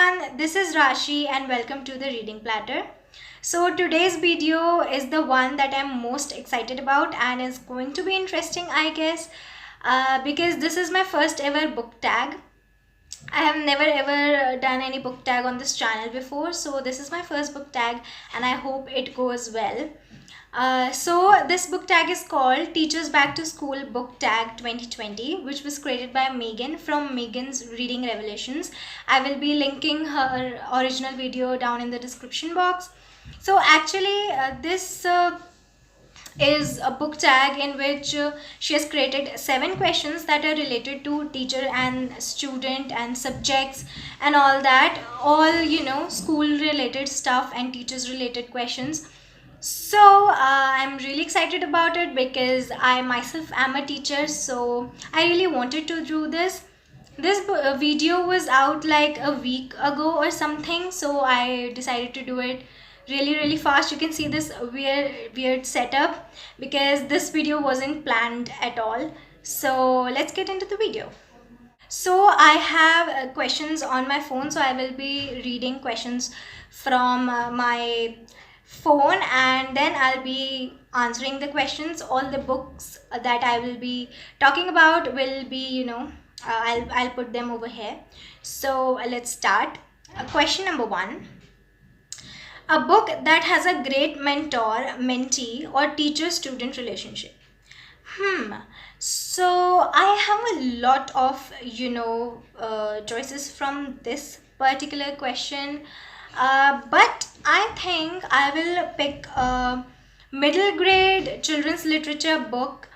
everyone, this is Rashi and welcome to the Reading Platter. So today's video is the one that I'm most excited about and is going to be interesting, I guess, because this is my first ever book tag. I have never ever done any book tag on this channel before, so this is my first book tag and I hope it goes well. So this book tag is called Teachers Back to School Book Tag 2020, which was created by Megan from Megan's Reading Revelations. I will be linking her original video down in the description box. So actually this is a book tag in which she has created 7 questions that are related to teacher and student and subjects and all that, all school related stuff and teachers related questions. So I'm really excited about it because I myself am a teacher, so I really wanted to do this. This video was out like a week ago or something, so I decided to do it really fast. You can see this weird setup because this video wasn't planned at all. So let's get into the video. So I have questions on my phone, so I will be reading questions from my phone and then I'll be answering the questions. All the books that I will be talking about will be, I'll put them over here. So let's start. Question number 1. A book that has a great mentor-mentee or teacher-student relationship. So I have a lot of choices from this particular question, but I think I will pick a middle grade children's literature book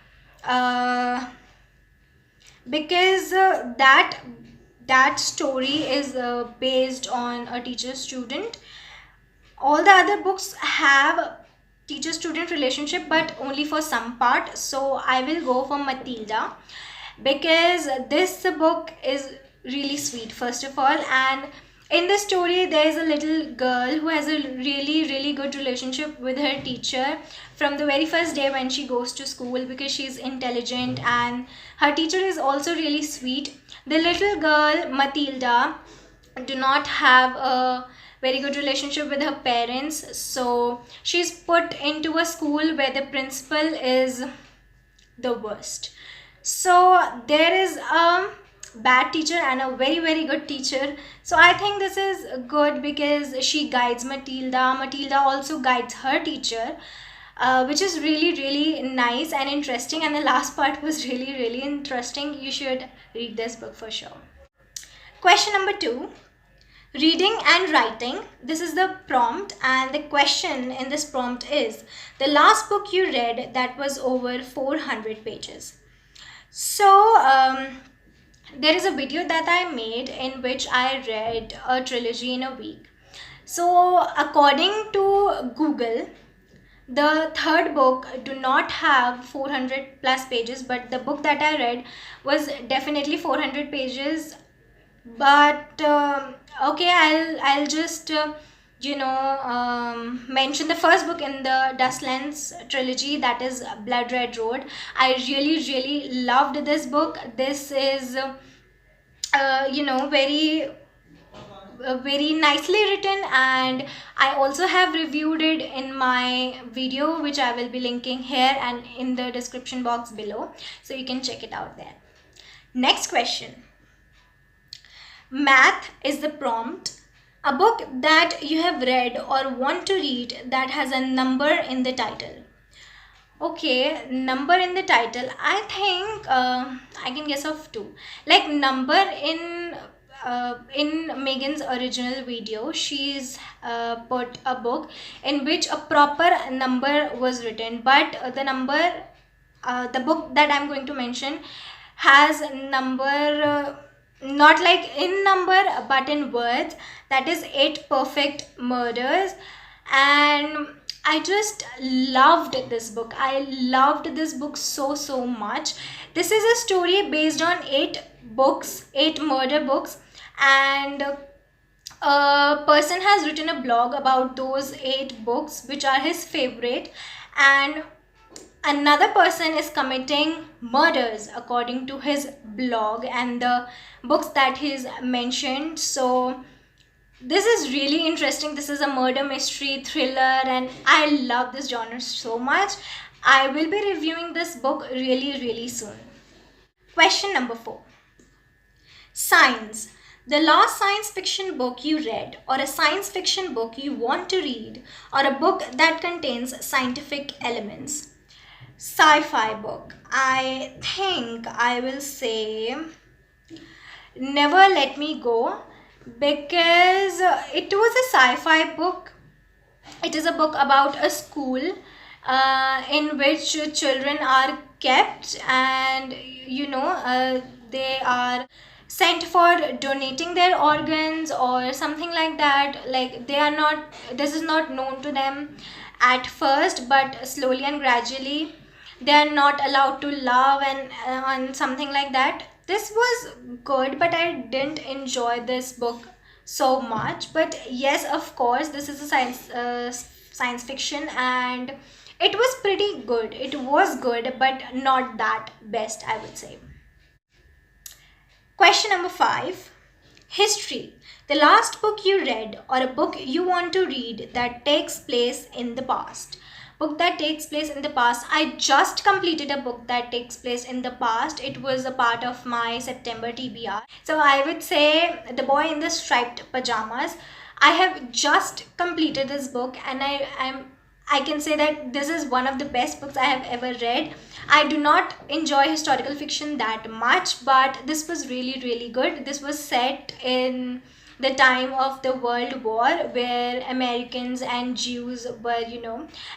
because that story is based on a teacher student. All the other books have teacher student relationship but only for some part, so I will go for Matilda because this book is really sweet first of all, and in the story there is a little girl who has a really good relationship with her teacher from the very first day when she goes to school because she's intelligent and her teacher is also really sweet. The little girl Matilda do not have a very good relationship with her parents, so she's put into a school where the principal is the worst. So there is a bad teacher and a very good teacher, so I think this is good because she guides Matilda also guides her teacher, which is really nice and interesting, and the last part was really interesting. You should read this book for sure. Question number 2. Reading and writing. This is the prompt, and the question in this prompt is the last book you read that was over 400 pages. So there is a video that I made in which I read a trilogy in a week. So according to Google, the third book do not have 400 plus pages, but the book that I read was definitely 400 pages. But okay, I'll just mention the first book in the Dustlands trilogy, that is Blood Red Road. I really loved this book. This is very nicely written, and I also have reviewed it in my video which I will be linking here and in the description box below, so you can check it out there. Next question. Math is the prompt. A book that you have read or want to read that has a number in the title. Okay, number in the title. I think I can guess of 2. Like number in Megan's original video, she's put a book in which a proper number was written, but the book that I'm going to mention has number not like in number but in words, that is 8 Perfect Murders, and I just loved this book. I loved this book so much. This is a story based on 8 murder books, and a person has written a blog about those 8 books which are his favorite, and another person is committing murders according to his blog and the books that he's mentioned. So This is really interesting. This is a murder mystery thriller, and I love this genre so much. I will be reviewing this book really soon. Question number 4. Science. The last science fiction book you read, or a science fiction book you want to read, or a book that contains scientific elements. Sci-fi book. I think I will say Never Let Me Go, because it was a sci-fi book. It is a book about a school in which children are kept, and they are sent for donating their organs or something like that. Like, they are not, this is not known to them at first, but slowly and gradually they are not allowed to love, and something like that. This was good, but I didn't enjoy this book so much. But yes, of course, this is a science fiction, and it was pretty good. It was good, but not that best, I would say. Question number 5. History. The last book you read, or a book you want to read that takes place in the past. Book that takes place in the past. I just completed a book that takes place in the past. It was a part of my September TBR. So I would say The Boy in the Striped Pajamas. I have just completed this book, and I can say that this is one of the best books I have ever read. I do not enjoy historical fiction that much, but this was really good. This was set in the time of the World War, where Americans and Jews were,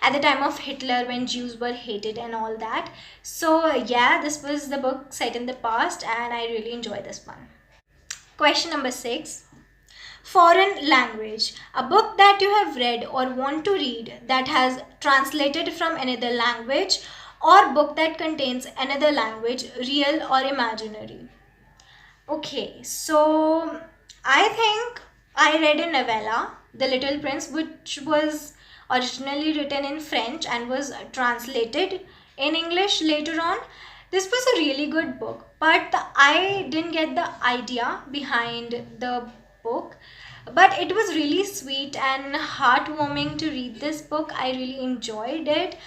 at the time of Hitler, when Jews were hated and all that. So yeah, this was the book set in the past, and I really enjoy this one. Question number 6. Foreign language. A book that you have read or want to read that has translated from another language, or book that contains another language, real or imaginary. Okay, so I think I read a novella, The Little Prince, which was originally written in French and was translated in English later on. This was a really good book, but I didn't get the idea behind the book. But it was really sweet and heartwarming to read this book. I really enjoyed it,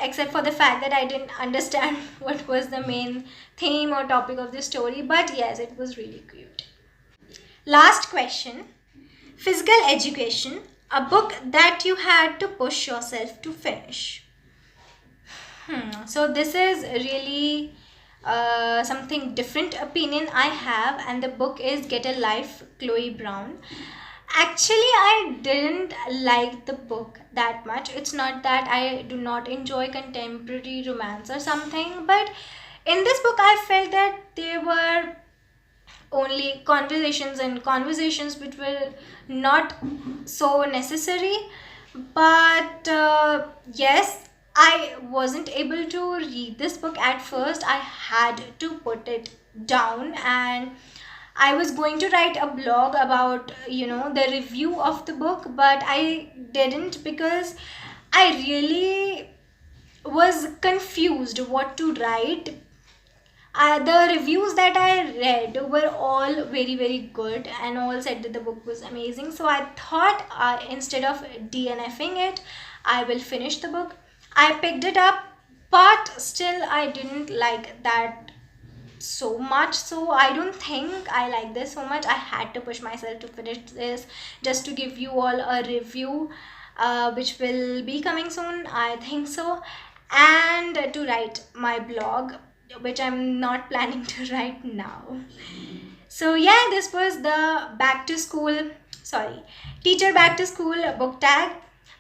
except for the fact that I didn't understand what was the main theme or topic of the story. But yes, it was really cute. Last question. Physical education. A book that you had to push yourself to finish. So this is really something different opinion I have, and the book is Get a Life, Chloe Brown. Actually, I didn't like the book that much. It's not that I do not enjoy contemporary romance or something, but in this book I felt that there were only conversations which were not so necessary. But yes, I wasn't able to read this book at first. I had to put it down, and I was going to write a blog about the review of the book, but I didn't, because I really was confused what to write. The reviews that I read were all very good, and all said that the book was amazing. So I thought, instead of DNFing it, I will finish the book. I picked it up, but still I didn't like that so much. So I don't think I like this so much. I had to push myself to finish this, just to give you all a review, which will be coming soon, I think so, and to write my blog, which I'm not planning to write now. So yeah, this was the teacher back to school book tag,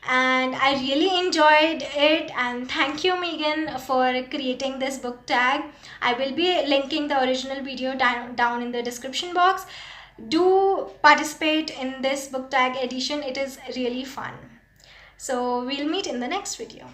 and I really enjoyed it, and thank you, Megan, for creating this book tag. I will be linking the original video down in the description box. Do participate in this book tag edition. It is really fun. So we'll meet in the next video.